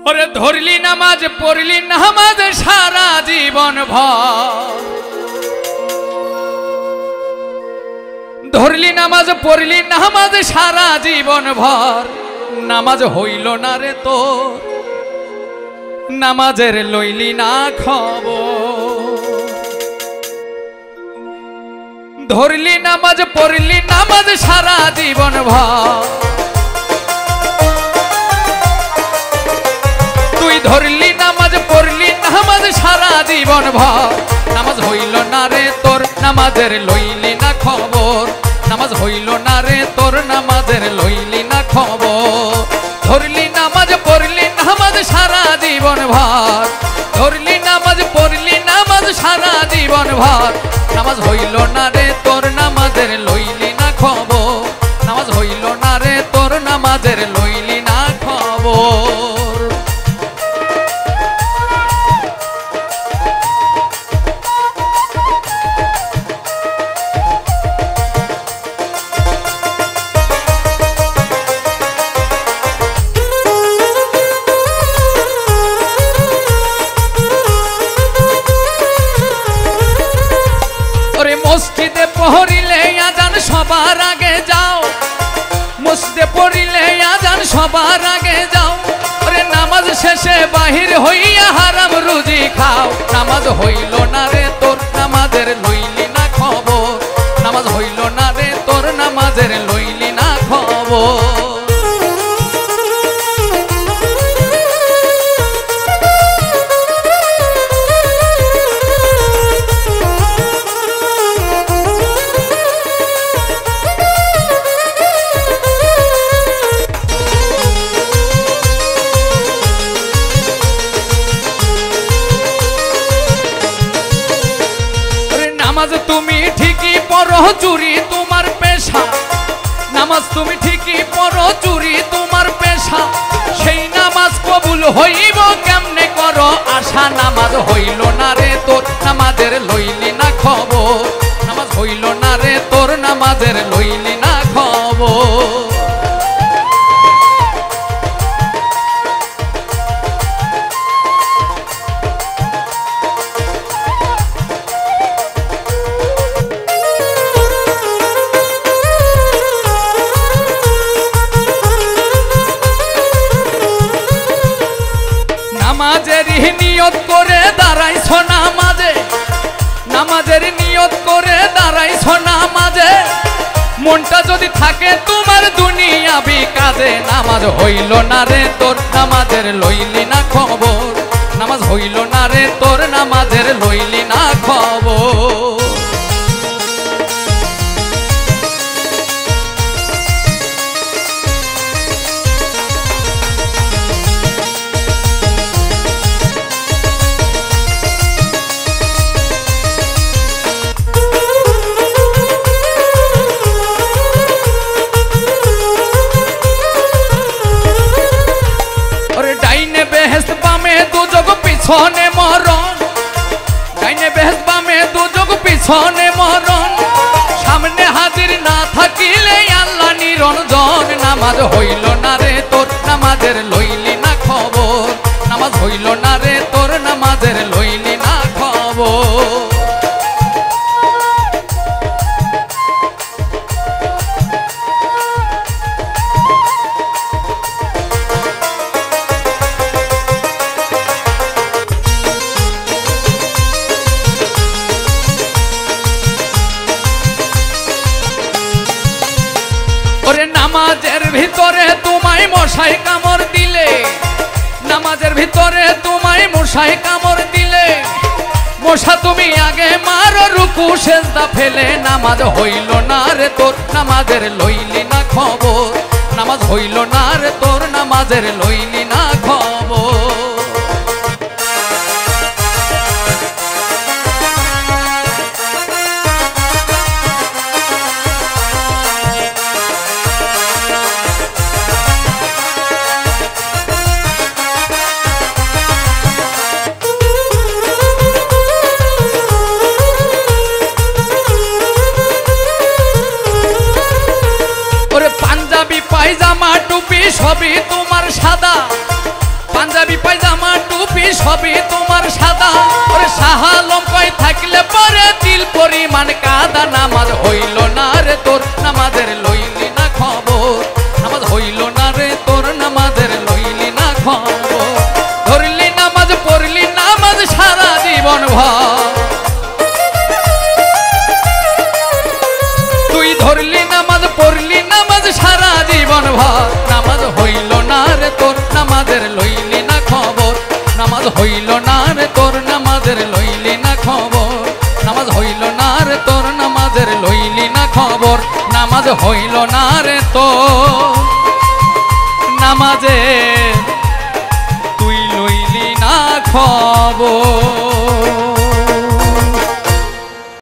ওরে ধরলি নামাজ পড়লি নামাজ সারা জীবন ভর, ধরলি নামাজ পড়লি নামাজ সারা জীবন ভর, নামাজ হইল না রে তোর, নামাজের লইলি না খবর। ধরলি নামাজ পড়লি নামাজ সারা জীবন ভর, তুই ধরলি নামাজ পড়লি নামাজ সারা জীবন ভর, নামাজ হইল না রে তোর, নামাজের লইলি না খবর, নামাজ হইল না রে তোর, নামাজের লইলি না খবর। ধরলি নামাজ পড়লি নামাজ সারা জীবন ভর, ধরলি নামাজ পড়লি নামাজ সারা জীবন ভর, নামাজ হইল না রে তোর, নামাজের লইলি না খবর, নামাজ হইল না রে তোর, নামাজের লইলি না খবর। মসজিদে পড়িলে আজান সবার আগে যাও, মসজিদে পড়িলে আজান সবার আগে যাও, ওরে নামাজ শেষে বাহির হইয়া হারাম রুজি খাও, নামাজ হইল না রে তোর, নামাজের লইলি না খবর, নামাজ হইল না রে তোর, নামাজের লইলি না খবর। নামাজ তুমি ঠিকই পড়ো চুরি তোমার পেশা, নামাজ তুমি ঠিকই পড়ো চুরি তোমার পেশা, সেই নামাজ কবুল হইব কেমনে করো আশা, নামাজ হইল না রে তোর, নামাজের লইলি না খবর, নামাজ হইল না রে তোর, নামাজের লইলি না খবর। নামাজের নিয়ত করে দাঁড়াইছ নামাজে, নামাজের নিয়ত করে দাঁড়াইছ নামাজে, মনটা যদি থাকে তোমার দুনিয়াবি কাজে, নামাজ হইল না রে তোর, নামাজের লইলি না খবর, নামাজ হইল না রে তোর, নামাজের লইলি না খবর। পিছনে মরণ, ডাইনে বেহেশত বামে দুজক পিছনে মরণ, সামনে হাজির না থাকিলে আল্লাহ নিরঞ্জন, নামাজ হইল না রে তোর, নামাজের লইলি না খবর, নামাজ হইল না রে তোর, নামাজের লইলি না খবর। নামাজের ভিতরে তোমায় মশাই কামড় দিলে, নামাজের ভিতরে তোমায় মশাই কামড় দিলে, মশা তুমি আগে মারো রুকু সেজদা ফেলে, নামাজ হইল না রে তোর, নামাজের লইলি না খবর, নামাজ হইল না রে তোর, নামাজের লইলি না খবর। পাঞ্জাবি পায়জামা টুপি সবই তোমার সাদা, পাঞ্জাবি হইল না রে তোর নামাজের লইলি না খবর নামাজ হইল না রে তোর নামাজের লইলি না খবর নামাজ হইল না রে তোর নামাজের তুই লইলি না খবর